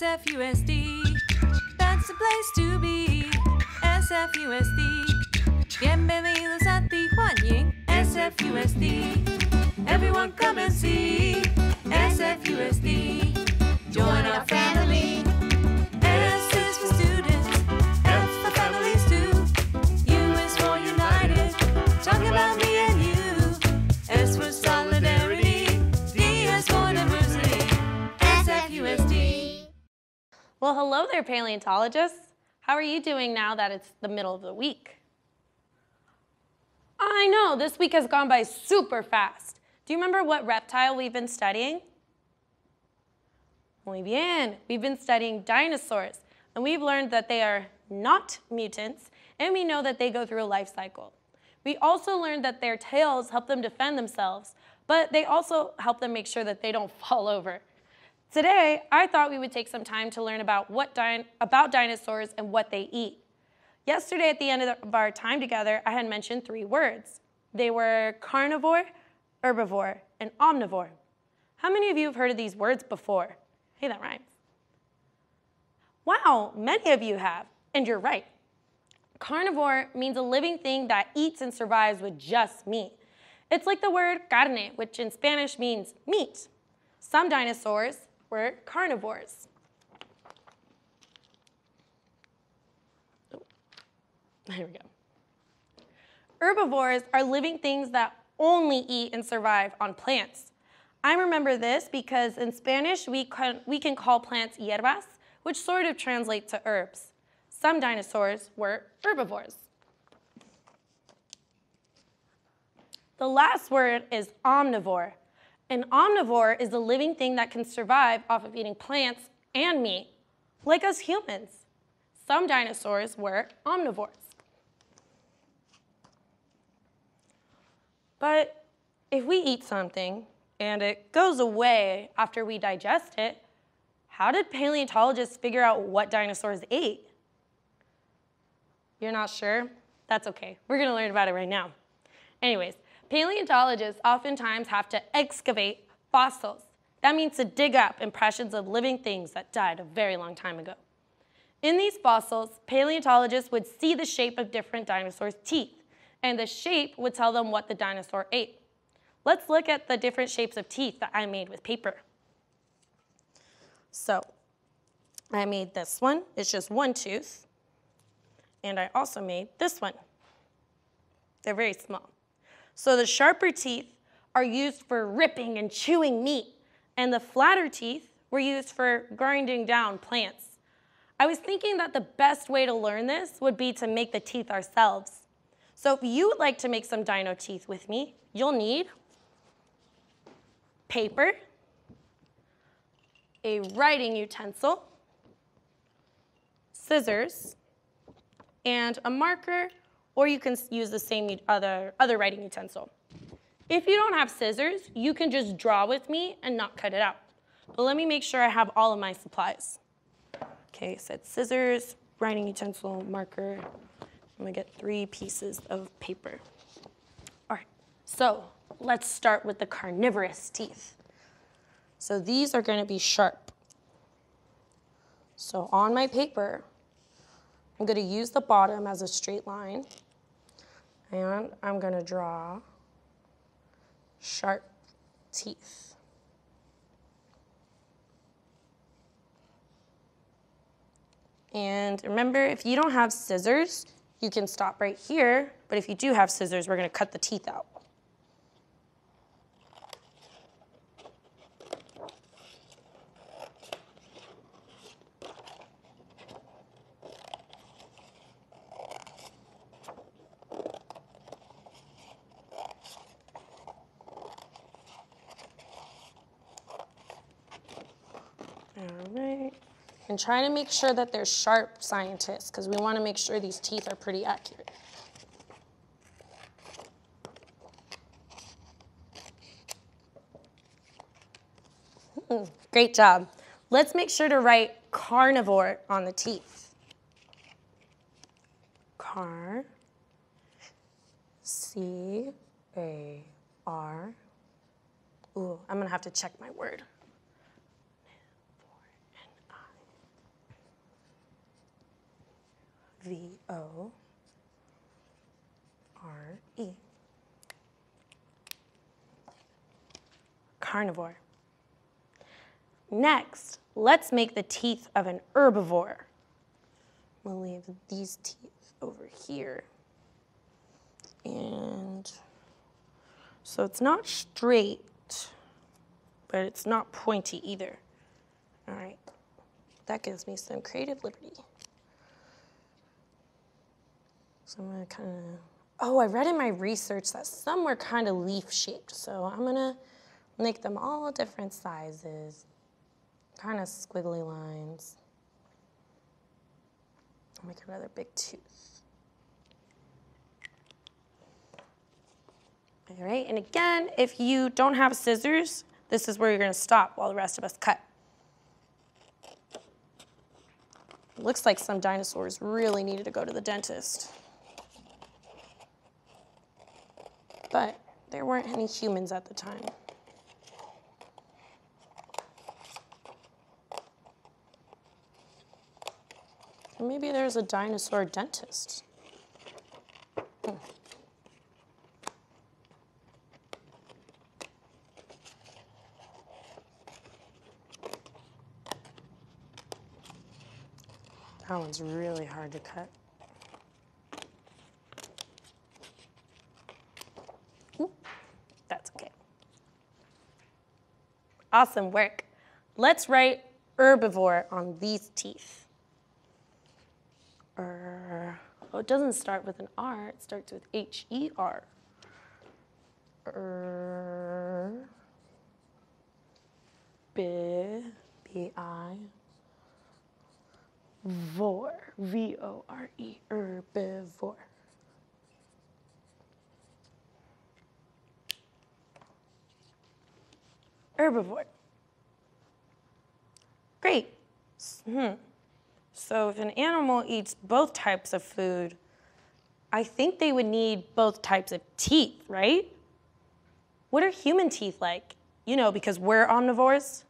SFUSD, that's the place to be. SFUSD, bienvenidos a ti, 欢迎 SFUSD. Everyone come and see SFUSD. Join our family. S is for students, F for families too. U is for united, talking about me and you. S for solidarity, D is for diversity. SFUSD. Well, hello there, paleontologists. How are you doing now that it's the middle of the week? I know, this week has gone by super fast. Do you remember what reptile we've been studying? Muy bien. We've been studying dinosaurs, and we've learned that they are not mutants, and we know that they go through a life cycle. We also learned that their tails help them defend themselves, but they also help them make sure that they don't fall over. Today, I thought we would take some time to learn about dinosaurs and what they eat. Yesterday, at the end of our time together, I had mentioned 3 words. They were carnivore, herbivore, and omnivore. How many of you have heard of these words before? Hey, that rhymes. Wow, many of you have, and you're right. Carnivore means a living thing that eats and survives with just meat. It's like the word carne, which in Spanish means meat. Some dinosaurs were carnivores. There we go. Herbivores are living things that only eat and survive on plants. I remember this because in Spanish we can call plants hierbas, which sort of translates to herbs. Some dinosaurs were herbivores. The last word is omnivore. An omnivore is a living thing that can survive off of eating plants and meat, like us humans. Some dinosaurs were omnivores. But if we eat something and it goes away after we digest it, how did paleontologists figure out what dinosaurs ate? You're not sure? That's okay. We're going to learn about it right now. Anyways, paleontologists oftentimes have to excavate fossils. That means to dig up impressions of living things that died a very long time ago. In these fossils, paleontologists would see the shape of different dinosaurs' teeth, and the shape would tell them what the dinosaur ate. Let's look at the different shapes of teeth that I made with paper. So I made this one. It's just one tooth. And I also made this one. They're very small. So the sharper teeth are used for ripping and chewing meat, and the flatter teeth were used for grinding down plants. I was thinking that the best way to learn this would be to make the teeth ourselves. So if you would like to make some dino teeth with me, you'll need paper, a writing utensil, scissors, and a marker, or you can use the same other writing utensil. If you don't have scissors, you can just draw with me and not cut it out. But let me make sure I have all of my supplies. Okay, so it's scissors, writing utensil, marker. I'm gonna get 3 pieces of paper. All right, so let's start with the carnivorous teeth. So these are gonna be sharp. So on my paper, I'm gonna use the bottom as a straight line, and I'm gonna draw sharp teeth. And remember, if you don't have scissors, you can stop right here, but if you do have scissors, we're gonna cut the teeth out. All right. And try to make sure that they're sharp, scientists, because we want to make sure these teeth are pretty accurate. Great job. Let's make sure to write carnivore on the teeth. Car, C-A-R. Ooh, I'm going to have to check my word. V-O-R-E. Carnivore. Next, let's make the teeth of an herbivore. We'll leave these teeth over here. And so it's not straight, but it's not pointy either. All right, that gives me some creative liberty. So I'm gonna kind of, oh, I read in my research that some were kind of leaf-shaped, so I'm gonna make them all different sizes, kind of squiggly lines. I'll make another big tooth. All right, and again, if you don't have scissors, this is where you're gonna stop while the rest of us cut. It looks like some dinosaurs really needed to go to the dentist. But there weren't any humans at the time. Or maybe there's a dinosaur dentist. That one's really hard to cut. That's okay. Awesome work. Let's write herbivore on these teeth. Oh, it doesn't start with an R, it starts with H-E-R. B-I. Vor, V-O-R-E, herbivore. Herbivore. Great. So if an animal eats both types of food, I think they would need both types of teeth, right? What are human teeth like? You know, because we're omnivores.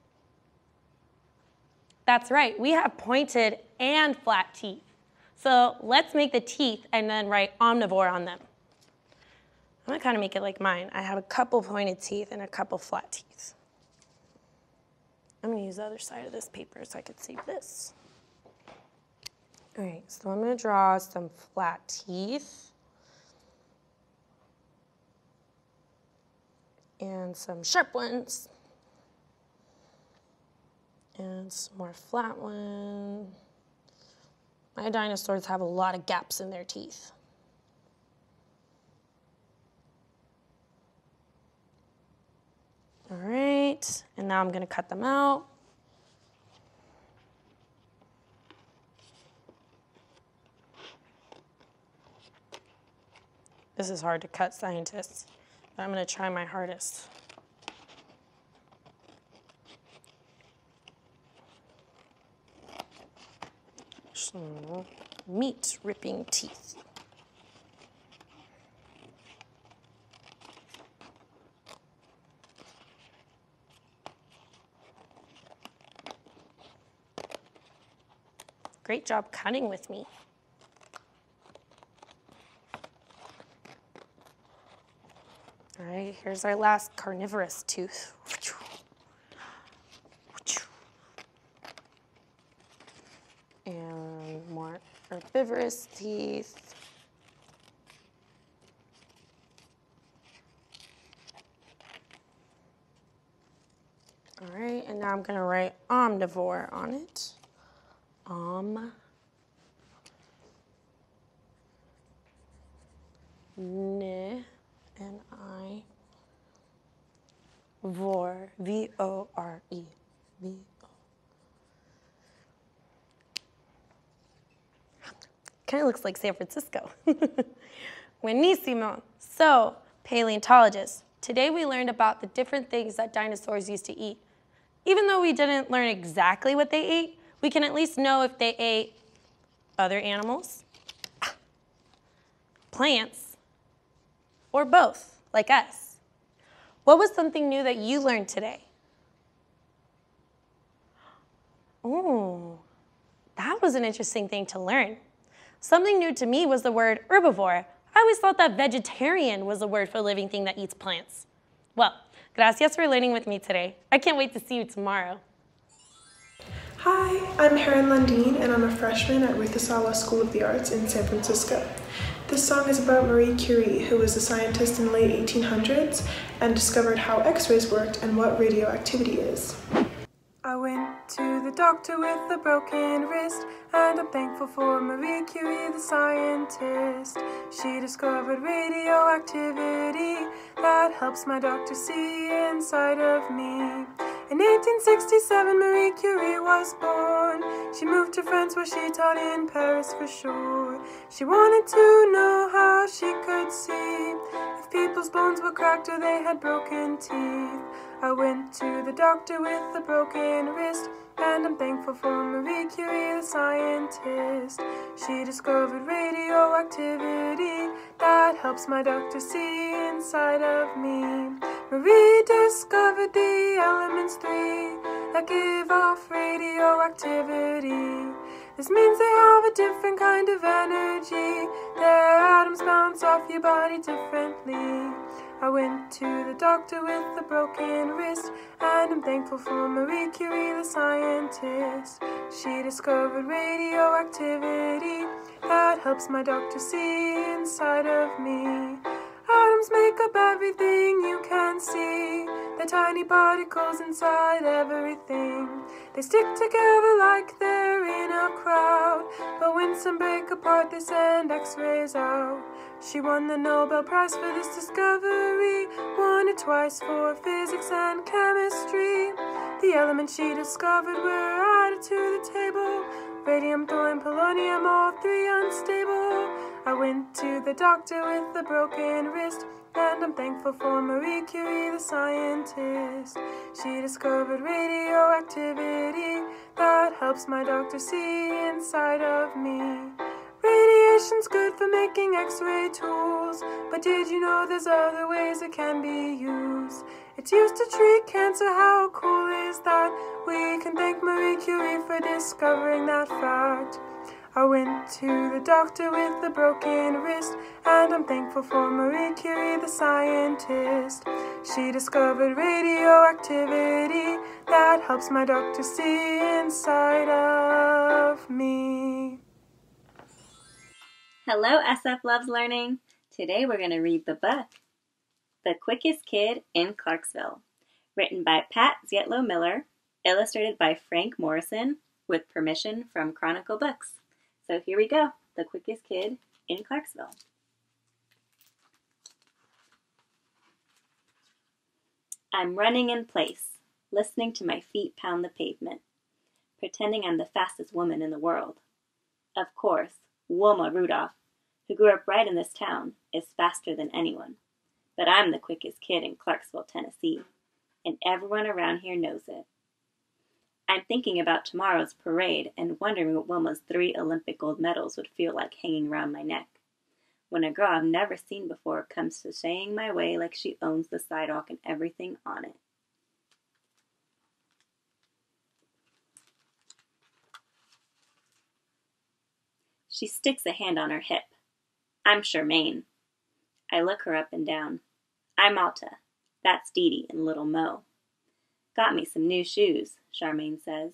That's right, we have pointed and flat teeth. So let's make the teeth and then write omnivore on them. I'm gonna kind of make it like mine. I have a couple pointed teeth and a couple flat teeth. I'm gonna use the other side of this paper so I could see this. All right, so I'm gonna draw some flat teeth and some sharp ones and some more flat ones. My dinosaurs have a lot of gaps in their teeth. All right, and now I'm gonna cut them out. This is hard to cut, scientists, but I'm gonna try my hardest. Some meat ripping teeth. Great job cutting with me. All right, here's our last carnivorous tooth. And more herbivorous teeth. All right, and now I'm gonna write omnivore on it. N-I, vor, V-O-R-E, V-O. Kind of looks like San Francisco. Buenísimo. So, paleontologists, today we learned about the different things that dinosaurs used to eat. Even though we didn't learn exactly what they ate, we can at least know if they ate other animals, plants, or both, like us. What was something new that you learned today? Oh, that was an interesting thing to learn. Something new to me was the word herbivore. I always thought that vegetarian was the word for a living thing that eats plants. Well, gracias for learning with me today. I can't wait to see you tomorrow. Hi, I'm Heron Lundeen, and I'm a freshman at Ruthersawa School of the Arts in San Francisco. This song is about Marie Curie, who was a scientist in the late 1800s and discovered how X-rays worked and what radioactivity is. I went to the doctor with a broken wrist, and I'm thankful for Marie Curie, the scientist. She discovered radioactivity that helps my doctor see inside of me. In 1867, Marie Curie was born. She moved to France where she taught in Paris for sure. She wanted to know how she could see if people's bones were cracked or they had broken teeth. I went to the doctor with a broken wrist, and I'm thankful for Marie Curie, the scientist. She discovered radioactivity that helps my doctor see inside of me. Marie discovered the elements 3 that give off radioactivity. This means they have a different kind of energy. Their atoms bounce off your body differently. I went to the doctor with a broken wrist, and I'm thankful for Marie Curie, the scientist. She discovered radioactivity that helps my doctor see inside of me. Atoms make up everything you can see. They're tiny particles inside everything. They stick together like they're in a crowd, but when some break apart they send X-rays out. She won the Nobel Prize for this discovery, won it twice for physics and chemistry. The elements she discovered were added to the table: radium, thorium, polonium, all 3 unstable. I went to the doctor with a broken wrist, and I'm thankful for Marie Curie, the scientist. She discovered radioactivity that helps my doctor see inside of me. Radiation's good for making X-ray tools, but did you know there's other ways it can be used? It's used to treat cancer. How cool is that? We can thank Marie Curie for discovering that fact. I went to the doctor with a broken wrist, and I'm thankful for Marie Curie, the scientist. She discovered radioactivity that helps my doctor see inside of me. Hello, SF Loves Learning. Today we're going to read the book, The Quickest Kid in Clarksville, written by Pat Zietlow Miller, illustrated by Frank Morrison, with permission from Chronicle Books. So here we go, The Quickest Kid in Clarksville. I'm running in place, listening to my feet pound the pavement, pretending I'm the fastest woman in the world. Of course, Wilma Rudolph, who grew up right in this town, is faster than anyone. But I'm the quickest kid in Clarksville, Tennessee, and everyone around here knows it. I'm thinking about tomorrow's parade and wondering what Wilma's 3 Olympic gold medals would feel like hanging around my neck, when a girl I've never seen before comes sashaying my way like she owns the sidewalk and everything on it. She sticks a hand on her hip. I'm Charmaine. I look her up and down. I'm Alta. That's Dee Dee and Little Mo. Got me some new shoes, Charmaine says.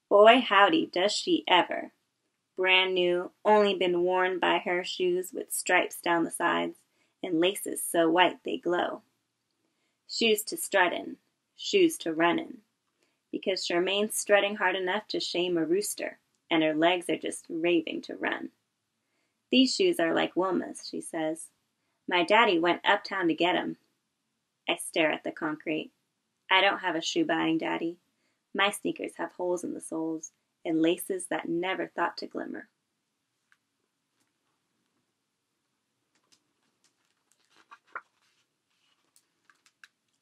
Boy, howdy, does she ever. Brand new, only been worn by her shoes with stripes down the sides and laces so white they glow. Shoes to strut in, shoes to run in, because Charmaine's strutting hard enough to shame a rooster, and her legs are just raving to run. These shoes are like Wilma's, she says. My daddy went uptown to get 'em. I stare at the concrete. I don't have a shoe-buying daddy. My sneakers have holes in the soles and laces that never thought to glimmer.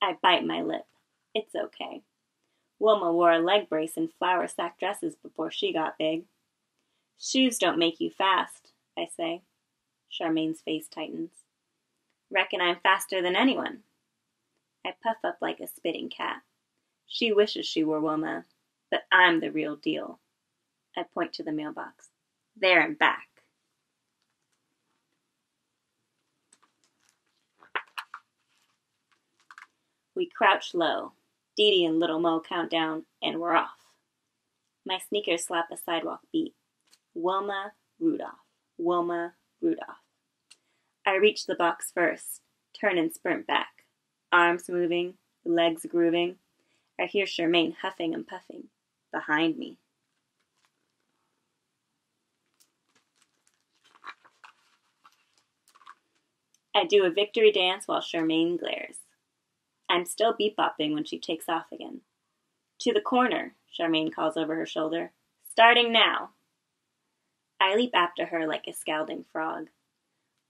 I bite my lip. It's okay. Wilma wore a leg brace and flour sack dresses before she got big. Shoes don't make you fast, I say. Charmaine's face tightens. Reckon I'm faster than anyone. I puff up like a spitting cat. She wishes she were Wilma, but I'm the real deal. I point to the mailbox. There and back. We crouch low. Dee Dee and Little Mo count down, and we're off. My sneakers slap a sidewalk beat. Wilma Rudolph. Wilma Rudolph. I reach the box first, turn and sprint back. Arms moving, legs grooving. I hear Charmaine huffing and puffing behind me. I do a victory dance while Charmaine glares. I'm still beep-bopping when she takes off again. To the corner, Charmaine calls over her shoulder. Starting now. I leap after her like a scalding frog.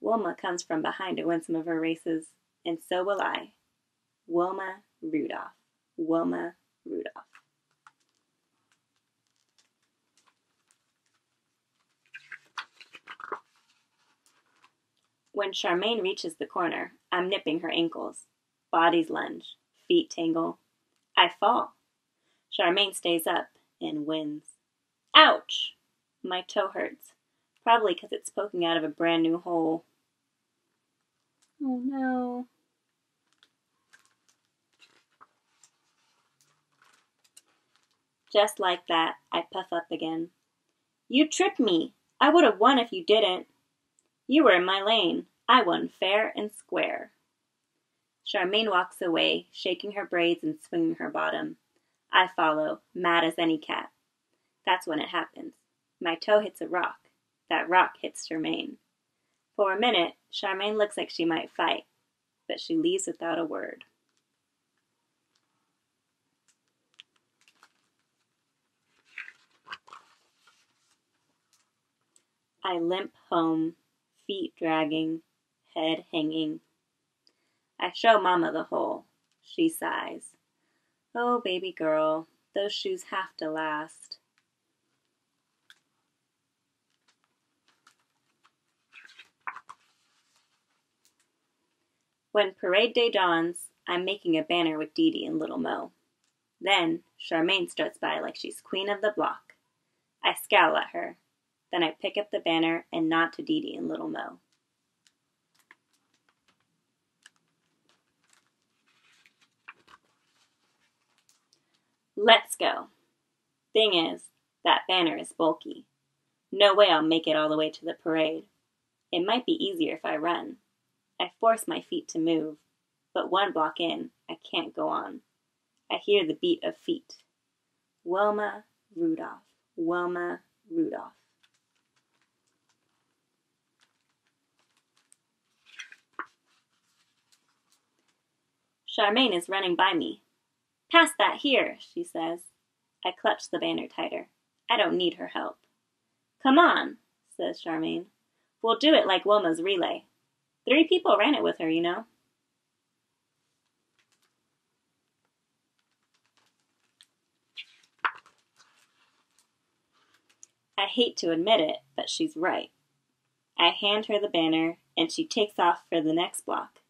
Wilma comes from behind to win some of her races, and so will I. Wilma Rudolph. Wilma Rudolph. When Charmaine reaches the corner, I'm nipping her ankles. Bodies lunge, feet tangle. I fall. Charmaine stays up and wins. Ouch! My toe hurts, probably because it's poking out of a brand new hole. Oh no. Just like that, I puff up again. You tripped me. I would have won if you didn't. You were in my lane. I won fair and square. Charmaine walks away, shaking her braids and swinging her bottom. I follow, mad as any cat. That's when it happens. My toe hits a rock. That rock hits Charmaine. For a minute, Charmaine looks like she might fight, but she leaves without a word. I limp home, feet dragging, head hanging. I show Mama the hole. She sighs. Oh, baby girl, those shoes have to last. When parade day dawns, I'm making a banner with Dee Dee and Little Mo. Then Charmaine struts by like she's queen of the block. I scowl at her. Then I pick up the banner and nod to Dee Dee and Little Mo. Let's go. Thing is, that banner is bulky. No way I'll make it all the way to the parade. It might be easier if I run. I force my feet to move, but one block in, I can't go on. I hear the beat of feet. Wilma Rudolph. Wilma Rudolph. Charmaine is running by me. Pass that here, she says. I clutch the banner tighter. I don't need her help. Come on, says Charmaine. We'll do it like Wilma's relay. 3 people ran it with her, you know. I hate to admit it, but she's right. I hand her the banner, and she takes off for the next block.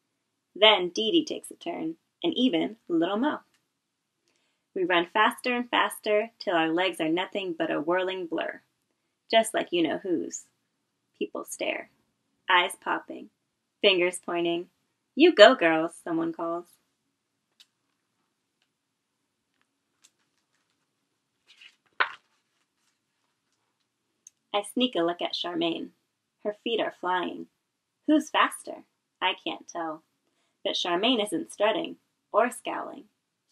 Then Dee Dee takes a turn, and even Little Mo. We run faster and faster till our legs are nothing but a whirling blur. Just like you-know-whos. People stare. Eyes popping. Fingers pointing. You go, girls, someone calls. I sneak a look at Charmaine. Her feet are flying. Who's faster? I can't tell. But Charmaine isn't strutting or scowling.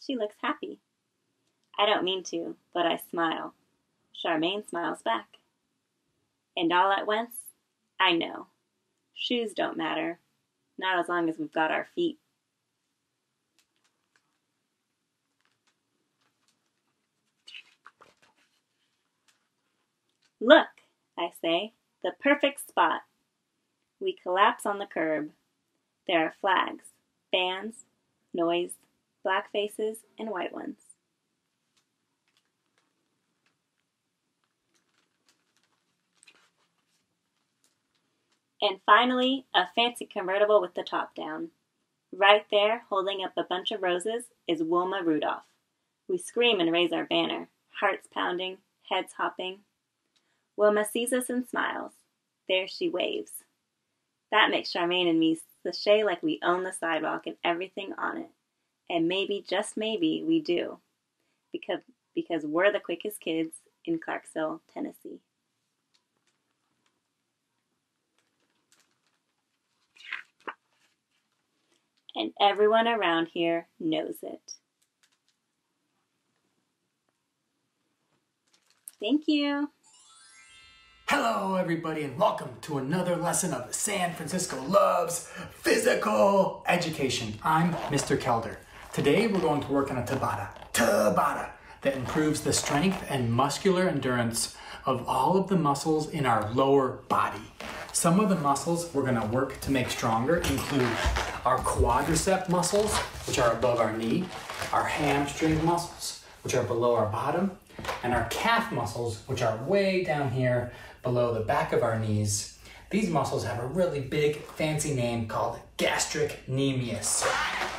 She looks happy. I don't mean to, but I smile. Charmaine smiles back. And all at once, I know. Shoes don't matter. Not as long as we've got our feet. Look, I say, the perfect spot. We collapse on the curb. There are flags, bands, noise, black faces, and white ones. And finally, a fancy convertible with the top down. Right there, holding up a bunch of roses, is Wilma Rudolph. We scream and raise our banner, hearts pounding, heads hopping. Wilma sees us and smiles. There she waves. That makes Charmaine and me sashay like we own the sidewalk and everything on it. And maybe, just maybe, we do. Because we're the quickest kids in Clarksville, Tennessee. And everyone around here knows it. Thank you. Hello everybody and welcome to another lesson of San Francisco Loves Physical Education. I'm Mr. Kelder. Today we're going to work on a Tabata, that improves the strength and muscular endurance of all of the muscles in our lower body. Some of the muscles we're going to work to make stronger include our quadricep muscles, which are above our knee, our hamstring muscles, which are below our bottom, and our calf muscles, which are way down here below the back of our knees. These muscles have a really big fancy name called gastrocnemius.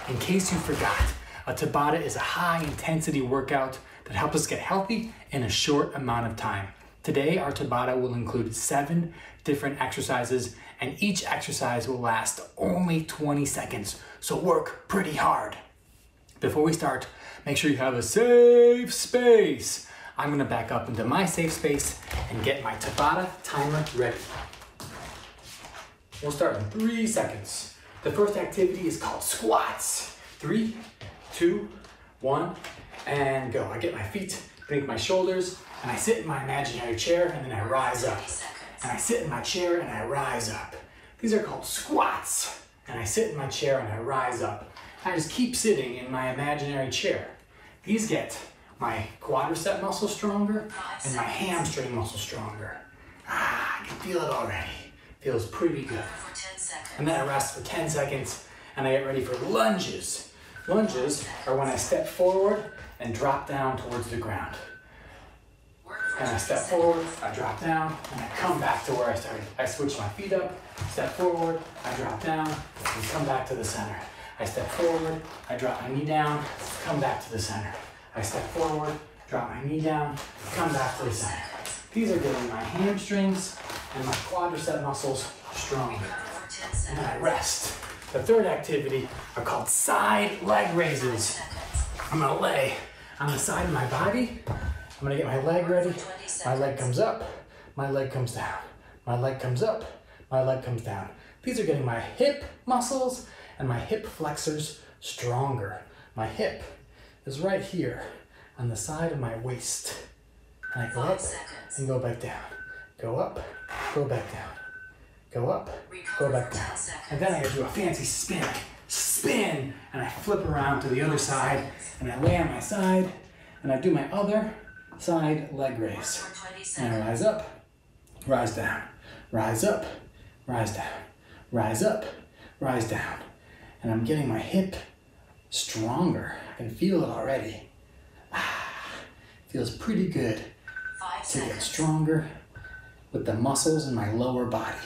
In case you forgot, a Tabata is a high intensity workout that helps us get healthy in a short amount of time. Today our Tabata will include 7 different exercises and each exercise will last only 20 seconds, so work pretty hard. Before we start, make sure you have a safe space. I'm gonna back up into my safe space and get my Tabata timer ready. We'll start in 3 seconds. The first activity is called squats. 3, 2, 1, and go. I get my feet beneath my shoulders and I sit in my imaginary chair and then I rise up. And I sit in my chair and I rise up. These are called squats. And I sit in my chair and I rise up. I just keep sitting in my imaginary chair. These get my quadricep muscle stronger and my hamstring muscle stronger. I can feel it already. Feels pretty good. And then I rest for 10 seconds and I get ready for lunges. Lunges are when I step forward and drop down towards the ground. And I step forward, I drop down, and I come back to where I started. I switch my feet up, step forward, I drop down, and come back to the center. I step forward, I drop my knee down, come back to the center. I step forward, drop my knee down, come back to the center. These are getting my hamstrings and my quadricep muscles stronger. And then I rest. The third activity are called side leg raises. I'm gonna lay on the side of my body. I'm gonna get my leg ready. My leg comes up, my leg comes down. My leg comes up, my leg comes down. These are getting my hip muscles and my hip flexors stronger. My hip is right here on the side of my waist. And I go up and go back down. Go up, go back down. Go up, go back down. And then I do a fancy spin. Spin! And I flip around to the other side and I lay on my side and I do my other side leg raise. And I rise up, rise down, rise up, rise down, rise up, rise down. And I'm getting my hip stronger. I can feel it already. Feels pretty good to get stronger with the muscles in my lower body.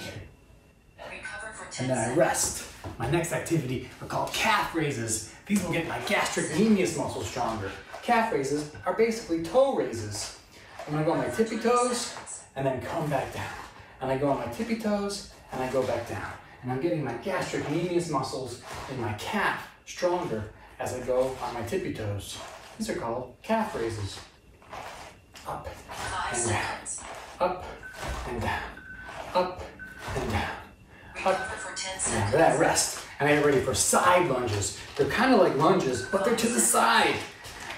And then I rest. My next activity are called calf raises. These will get my gastrocnemius muscles stronger. Calf raises are basically toe raises. I'm gonna go on my tippy toes and then come back down. And I go on my tippy toes and I go back down. And I'm getting my gastrocnemius muscles in my calf stronger as I go on my tippy toes. These are called calf raises. Up and down, up and down, up and down, up and down. Then I rest and I get ready for side lunges. They're kind of like lunges, but they're to the side.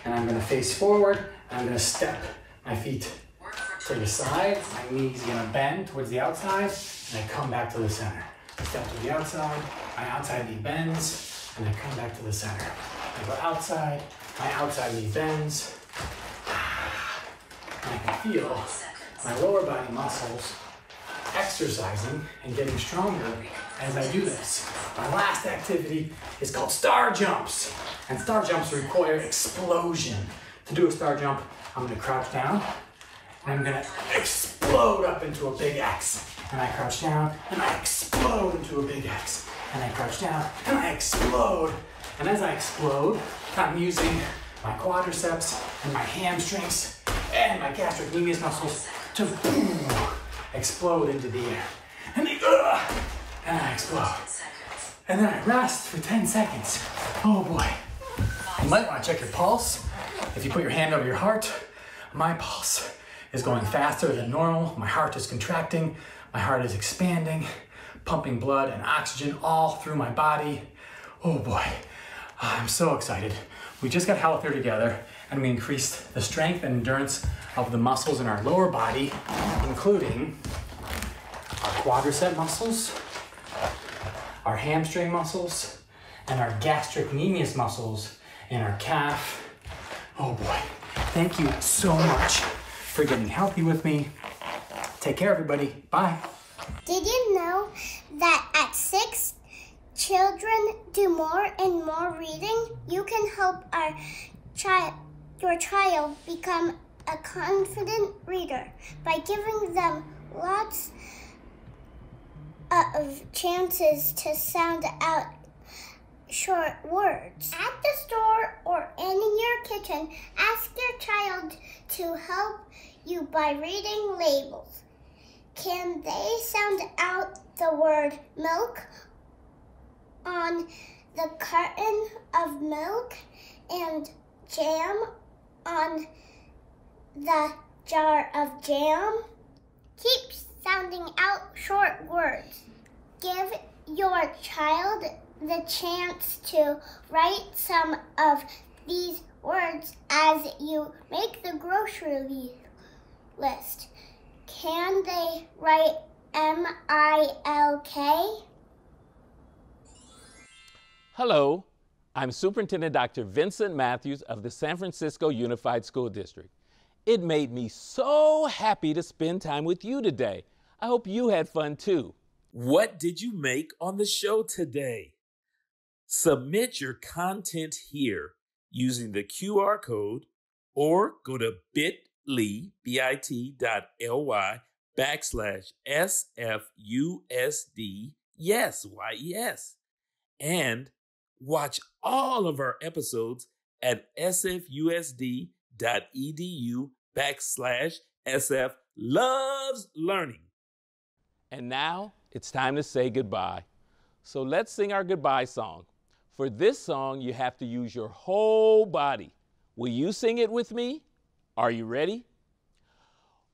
And I'm gonna face forward and I'm gonna step my feet to the side. My knee's gonna bend towards the outside and I come back to the center. Step to the outside, my outside knee bends and I come back to the center. I go outside, my outside knee bends. And I can feel my lower body muscles exercising and getting stronger as I do this. My last activity is called star jumps. And star jumps require explosion. To do a star jump, I'm gonna crouch down and I'm gonna explode up into a big X. And I crouch down and I explode into a big X. And I crouch down and I explode. And as I explode, I'm using my quadriceps and my hamstrings and my gastrocnemius muscles to boom, explode into the air. And I explode. And then I rest for 10 seconds. Oh boy. You might want to check your pulse. If you put your hand over your heart, my pulse is going faster than normal. My heart is contracting. My heart is expanding, pumping blood and oxygen all through my body. Oh boy, I'm so excited. We just got healthier together and we increased the strength and endurance of the muscles in our lower body, including our quadricep muscles, our hamstring muscles, and our gastrocnemius muscles in our calf. Oh boy, thank you so much for getting healthy with me. Take care, everybody. Bye. Did you know that at 6, children do more and more reading? You can help your child become a confident reader by giving them lots of chances to sound out short words. At the store or in your kitchen, ask your child to help you by reading labels. Can they sound out the word milk on the carton of milk and jam on the jar of jam? Keep sounding out short words. Give your child the chance to write some of these words as you make the grocery list. Can they write M-I-L-K? Hello, I'm Superintendent Dr. Vincent Matthews of the San Francisco Unified School District. It made me so happy to spend time with you today. I hope you had fun too. What did you make on the show today? Submit your content here using the QR code or go to bit.ly/SFUSD, yes, YES, and watch all of our episodes at sfusd.edu/SF-loves-learning. And now it's time to say goodbye. So let's sing our goodbye song. For this song, you have to use your whole body. Will you sing it with me? Are you ready?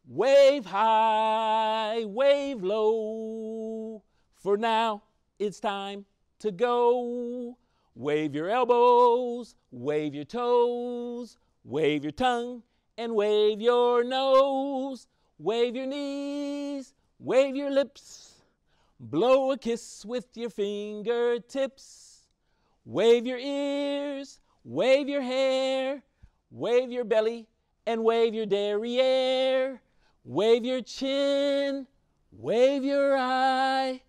Wave high, wave low. For now, it's time to go. Wave your elbows, wave your toes, wave your tongue, and wave your nose. Wave your knees, wave your lips. Blow a kiss with your fingertips. Wave your ears, wave your hair, wave your belly, and wave your derriere. Wave your chin, wave your eye.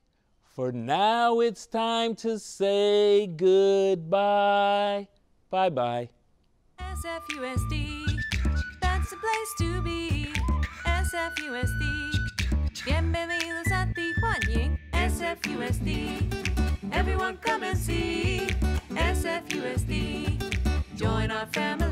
For now it's time to say goodbye. Bye-bye. SFUSD, that's the place to be. SFUSD, bienvenidos a Tijuana. SFUSD, everyone come and see. SFUSD, join our family.